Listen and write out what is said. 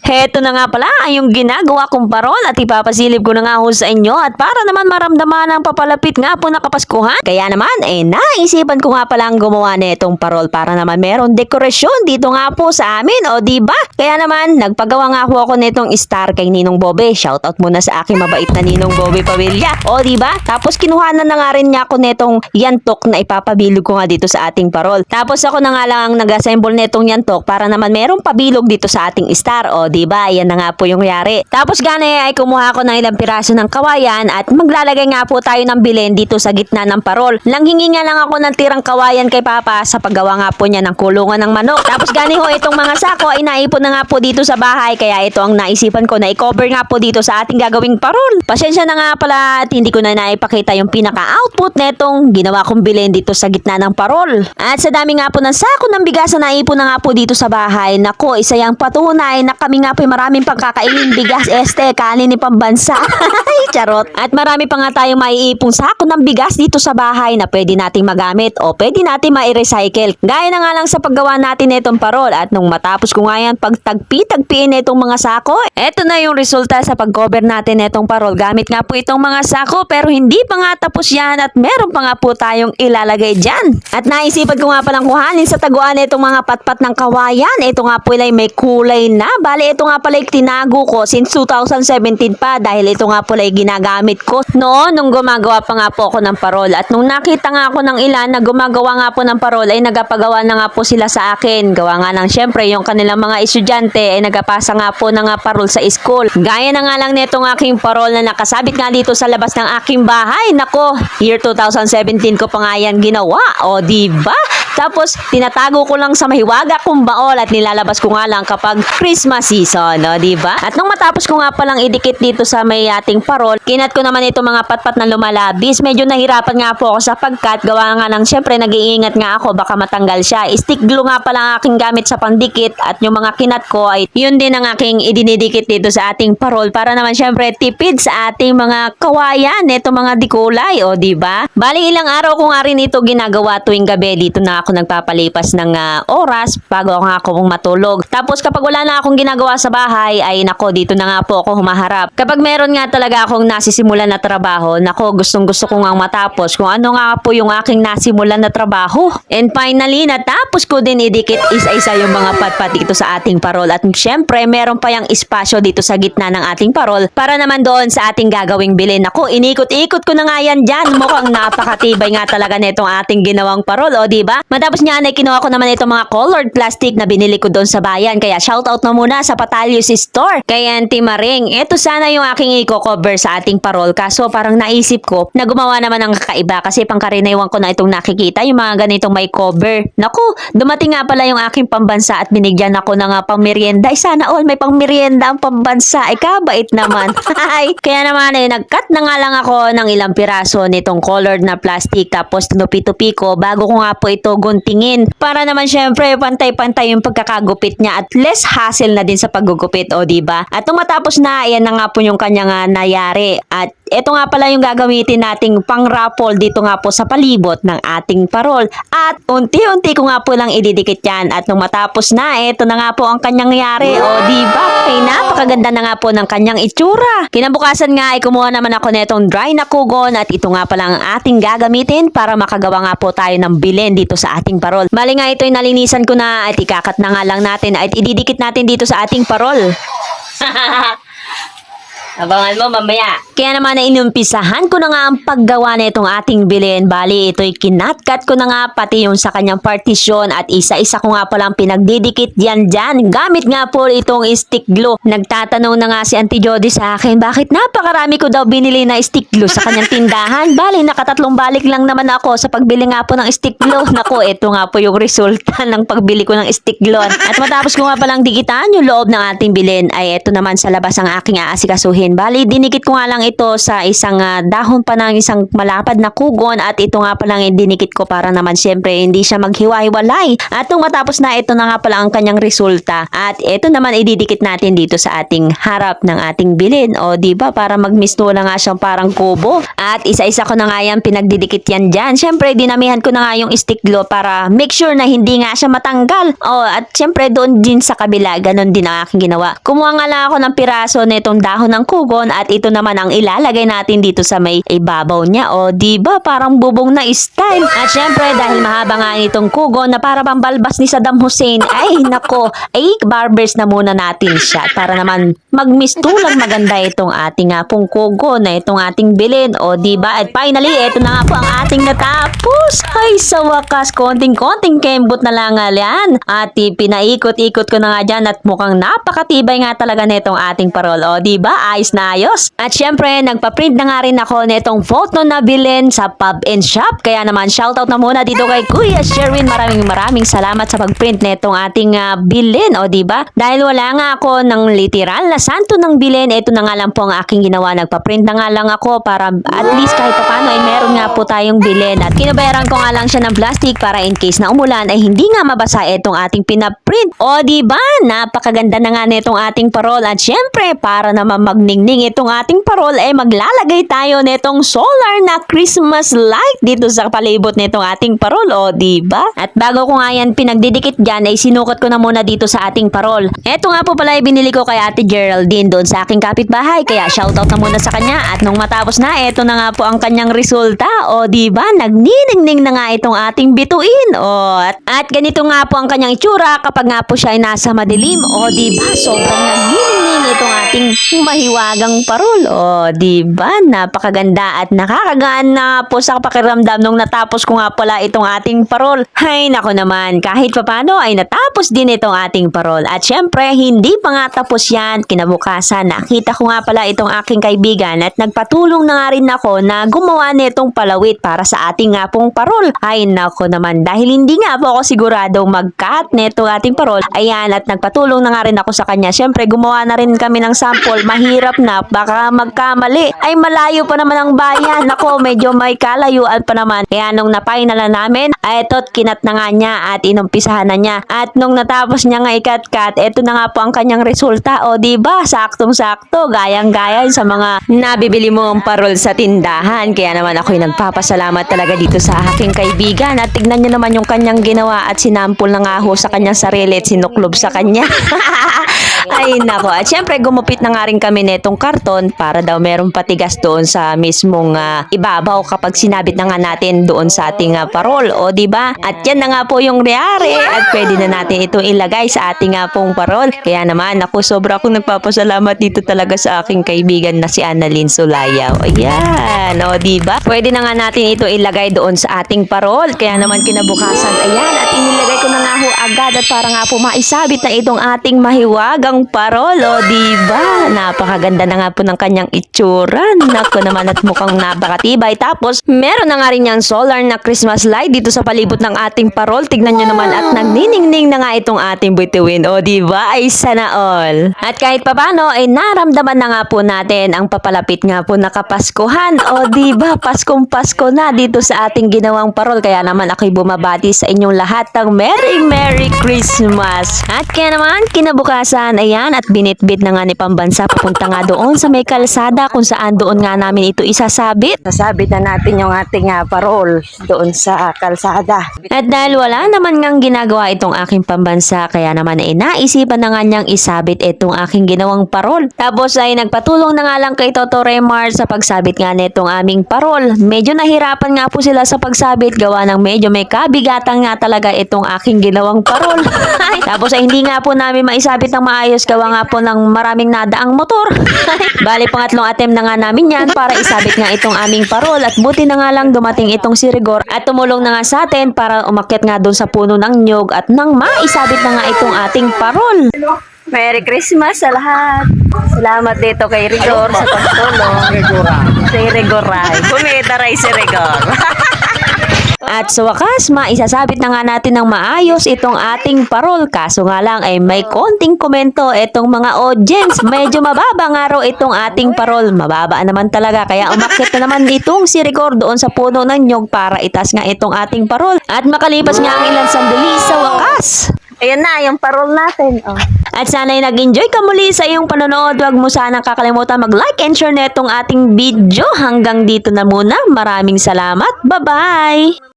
Heto na nga pala ay yung ginagawa kong parol at ipapasilip ko na nga ho sa inyo at para naman maramdaman ang papalapit nga po na Kapaskuhan. Kaya naman naisipan ko nga pala ang gumawa nitong parol para naman meron dekorasyon dito nga po sa amin, o di ba? Kaya naman nagpagawa nga po ako nitong star kay Ninong Bobe. Shoutout muna sa aking mabait na Ninong Bobe Pavilla, o di ba? Tapos kinuhanan na nga rin niya ako nitong yantok na ipapabilog ko nga dito sa ating parol. Tapos ako na nga lang ang nag-assemble nitong yantok para naman merong pabilog dito sa ating star, o di ba? Yan na nga po yung yari. Tapos gani ay kumuha ko ng ilang piraso ng kawayan at maglalagay nga po tayo ng bilen dito sa gitna ng parol. Langhingi nga lang ako ng tirang kawayan kay Papa sa paggawa nga po niya ng kulungan ng manok. Tapos gani ho itong mga sako ay naipon na nga po dito sa bahay, kaya ito ang naisipan ko na i-cover nga po dito sa ating gagawing parol. Pasensya na nga pala at hindi ko na naipakita yung pinaka-output netong ginawa kong bilen dito sa gitna ng parol. At sa dami nga po ng sako ng bigas na naipon na nga po dito sa bahay, nako, isa yang patunay na kami nga po maraming pagkakainin bigas kanin ni pambansa. Charot. At marami pa nga tayong maiipong sako ng bigas dito sa bahay na pwede nating magamit o pwede nating ma-recycle. Gaya na nga lang sa paggawa natin itong parol at nung matapos ko nga yan pagtagpi-tagpiin itong mga sako, eto na yung resulta sa pag-cover natin itong parol. Gamit nga po itong mga sako pero hindi pa nga tapos yan at meron pa nga po tayong ilalagay dyan. At naisipan ko nga palang kuhanin sa taguan itong mga patpat ng kawayan. Ito nga po ay may kulay na. Bali ito nga pala tinago ko since 2017 pa dahil ito nga pala ginagamit ko noon nung gumagawa pa nga po ako ng parol. At nung nakita nga ako ng ilan na gumagawa nga po ng parol ay nagapagawa na nga po sila sa akin. Gawa nga lang syempre yung kanilang mga estudyante ay nagapasa nga po ng parol sa school. Gaya na nga lang nitong aking parol na nakasabit nga dito sa labas ng aking bahay. Nako, year 2017 ko pa nga yan ginawa. O diba? Tapos, tinatago ko lang sa mahiwaga kong baol at nilalabas ko nga lang kapag Christmas season, no? Diba? At nung matapos ko nga palang idikit dito sa may ating parol, kinat ko naman ito mga patpat na lumalabis. Medyo nahirapan nga po ako sa pagkat. Gawa nga lang, syempre, nag-iingat nga ako, baka matanggal siya. Stick glue nga pala ang aking gamit sa pandikit at yung mga kinat ko ay yun din ang aking idinidikit dito sa ating parol para naman syempre tipid sa ating mga kawayan, ito mga dikulay, o diba? Bali ilang araw ko nga rin ito ginagawa tuwing gabi. Dito na ako nagpapalipas ng oras bago ako matulog. Tapos kapag wala na akong ginagawa sa bahay, ay nako, dito na nga po ako humaharap. Kapag meron nga talaga akong nasisimulan na trabaho, nako, gustong gusto ko nga matapos kung ano nga po yung aking nasimulan na trabaho. And finally, natapos ko din idikit isa-isa yung mga patpat dito sa ating parol. At syempre, meron pa yung espasyo dito sa gitna ng ating parol para naman doon sa ating gagawing bilhin. Nako, inikot-ikot ko na nga yan dyan. Mukhang napakatibay nga talaga nitong ating ginawang parol, o diba? Matapos niya ay kinuha ko naman itong mga colored plastic na binili ko doon sa bayan. Kaya shoutout na muna sa Patalios Store kay Auntie Maring. Ito sana yung aking i-cover sa ating parol. Kaso parang naisip ko na gumawa naman ng kakaiba kasi pangkaraniwan ko na itong nakikita yung mga ganitong may cover. Naku, dumating nga pala yung aking pambansa at binigyan ako ng pangmerienda. Sana all may pangmerienda ang pambansa. Kabait naman. Kaya naman nag-cut na nga lang ako ng ilang piraso nitong colored na plastic tapos tinupi-tupi ko bago ko nga po ito guntingin para naman syempre pantay-pantay yung pagkakagupit niya at less hassle na din sa paggugupit, o diba? At nung matapos na, ayan na nga po yung kanyang nayari. At ito nga pala yung gagamitin nating pang-raffle dito nga po sa palibot ng ating parol. At unti-unti ko nga po lang ididikit yan. At nung matapos na, ito na nga po ang kanyang yari. O diba? Ay napakaganda na nga po ng kanyang itsura. Kinabukasan nga ay kumuha naman ako netong dry na kugon at ito nga pala ang ating gagamitin para makagawa nga po tayo ng bilen dito sa ating parol. Mali nga ito'y nalinisan ko na at ikakat na nga lang natin at ididikit natin dito sa ating parol. Abangan mo mamaya. Kaya naman na inumpisahan ko na nga ang paggawa na itong ating bilhin. Bali, ito'y kinatkat ko na nga pati yung sa kanyang partisyon at isa-isa ko nga palang pinagdidikit yan dyan. Gamit nga po itong stick glue. Nagtatanong na nga si Auntie Jody sa akin, bakit napakarami ko daw binili na stick glue sa kanyang tindahan? Bali, nakatatlong balik lang naman ako sa pagbili nga po ng stick glue. Naku, ito nga po yung resulta ng pagbili ko ng stick glue. At matapos ko nga palang dikitan yung loob ng ating bilhin, ay ito naman sa labas ang aking aasikasuhin. Bali, dinikit ko nga lang ito sa isang dahon pa ng isang malapad na kugon at ito nga palang dinikit ko para naman syempre hindi siya maghiwa-hiwalay. At nung matapos na, ito na nga pala ang kanyang resulta. At ito naman ididikit natin dito sa ating harap ng ating bilin. O diba para magmisto na nga siyang parang kubo. At isa-isa ko na nga yan pinagdidikit yan dyan. Syempre dinamihan ko na nga yung stick glue para make sure na hindi nga siya matanggal. O at syempre doon din sa kabila, ganun din ang aking ginawa. Kumuha nga lang ako ng piraso nitong dahon ng kugon at ito naman ang ilalagay natin dito sa may ibabaw niya. O diba parang bubong na style. At syempre dahil mahaba nga itong kugon na para bang balbas ni Saddam Hussein, ay nako, ay barbers na muna natin siya para naman magmistulang maganda itong ating pong kugon na itong ating bilin. O diba at finally ito na nga po ang ating natapos. Ay sa wakas, konting-konting kembot na lang yan. At pinaikot-ikot ko na nga dyan at mukhang napakatibay nga talaga netong ating parol. O diba, ayos na ayos. At syempre, nagpa-print na nga rin ako netong photo na bilin sa pub and shop. Kaya naman, shoutout na muna dito kay Kuya Sherwin. Maraming salamat sa pag-print netong ating bilin. O diba? Dahil wala nga ako ng literal na santo ng bilin, ito na nga lang po ang aking ginawa. Nagpa-print na nga lang ako para at least kahit paano ay meron nga po tayong bilin. At kinabayaran ko nga lang siya ng plastic para in case na umulan ay hindi nga mabasa itong ating pinaprint. O diba? Napakaganda na nga netong ating parol. At syempre, para naman magningning itong ating parol ay maglalagay tayo netong solar na Christmas light dito sa palibot netong ating parol. O diba? At bago ko nga yan pinagdidikit dyan ay sinukat ko na muna dito sa ating parol. Eto nga po pala ay binili ko kay Ate Geraldine doon sa aking kapitbahay. Kaya shoutout na muna sa kanya. At nung matapos na, eto na nga po ang kanyang resulta. O diba? Nagniningning na nga itong ating bituin. O at ganito nga po ang kanyang itsura kapag nga po siya ay nasa madilim. O diba? Sobrang nagniningning itong ating mahiwagang parol. O diba? Napakaganda at nakakagaan na po sa pakiramdam nung natapos ko nga pala itong ating parol. Hay nako naman, kahit papano ay natapos din itong ating parol. At syempre, hindi pa nga tapos yan. Kinabukasan, nakita ko nga pala itong aking kaibigan at nagpatulong na nga rin ako na gumawa nitong palawit para sa ating nga pong parol. Ay nako naman, dahil hindi nga po ako sigurado mag-cut nitong ating parol. Ayan, at nagpatulong na nga rin ako sa kanya. Syempre, gumawa na rin kami ng sample. Mahirap na, baka magkamali. Ay malayo pa naman ang bayan. Nako, medyo may kalayuan pa naman. Kaya nung na-final na namin, ay ito't kinat na nga niya at inumpisahan na niya. At nung natapos niya nga ikat-cut, eto na nga po ang kanyang resulta. O diba, saktong-sakto, gayang-gaya sa mga nabibili mong parol sa tindahan. Kaya naman ako'y nagpapasalamat talaga dito sa aking kaibigan. At tignan niyo naman yung kanyang ginawa at sinampol na nga ho sa kanyang sarili at sinuklob sa kanya. Ay nako, at syempre gumupit na nga rin kami netong karton para daw merong patigas doon sa mismong ibabaw kapag sinabit na nga natin doon sa ating parol. O diba? At yan na nga po yung reare at pwede na natin itong ilagay sa ating pong parol. Kaya naman ako sobra akong nagpapasalamat dito talaga sa aking kaibigan na si Annalyn Sulayaw. Ayan, o diba? Pwede na nga natin ito ilagay doon sa ating parol. Kaya naman kinabukasan, ayan, at inilagay ko na nga ho agad at para nga po maisabit na itong ating mahiwagang parol. O diba? Napakaganda na nga po ng kanyang itsura. Nako naman at mukhang napakatibay. Tapos meron na nga rin yung solar na Christmas light dito sa palibot ng ating parol. Tignan nyo naman at nagniningning na nga itong ating bituin. O diba? Ay sana all. At kahit papano ay naramdaman na nga po natin ang papalapit nga po na Kapaskuhan. O diba? Paskong Pasko na dito sa ating ginawang parol. Kaya naman ako'y bumabati sa inyong lahat ng Merry Christmas. At kaya naman kinabukasan, ayan, at binitbit na nga ni Pambansa papunta nga doon sa may kalsada kung saan doon nga namin ito isasabit. Sasabit na natin yung ating parol doon sa kalsada. At dahil wala naman ngang ginagawa itong aking Pambansa, kaya naman ay naisipan na nga niyang isabit itong aking ginawang parol. Tapos ay nagpatulong na nga lang kay Toto Remar sa pagsabit nga nitong aming parol. Medyo nahirapan nga po sila sa pagsabit gawa ng medyo may kabigatan nga talaga itong aking ginawang parol. Tapos ay hindi nga po namin maisabit ng maayos gawa nga po ng maraming nadaang motor. Bali pangatlong attempt na nga namin yan para isabit nga itong aming parol at buti na nga lang dumating itong si Rigor at tumulong na nga sa atin para umakyat nga doon sa puno ng nyog at nang maisabit na nga itong ating parol. Merry Christmas sa lahat. Salamat dito kay Rigor sa pagtulong. Si Rigor ay. Kumita rin si Rigor. At sa wakas, maisasabit na nga natin ng maayos itong ating parol. Kaso nga lang ay may konting komento itong mga audience. Medyo mababa nga raw itong ating parol. Mababa naman talaga. Kaya umakyat na naman itong si Rigor doon sa puno ng nyog para itas nga itong ating parol. At makalipas nga ang ilang sandali sa wakas. Ayan na, yung parol natin. Oh. At sana'y nag-enjoy ka muli sa iyong panonood. Huwag mo sanang kakalimutan mag-like and share na itong ating video. Hanggang dito na muna. Maraming salamat. Bye-bye!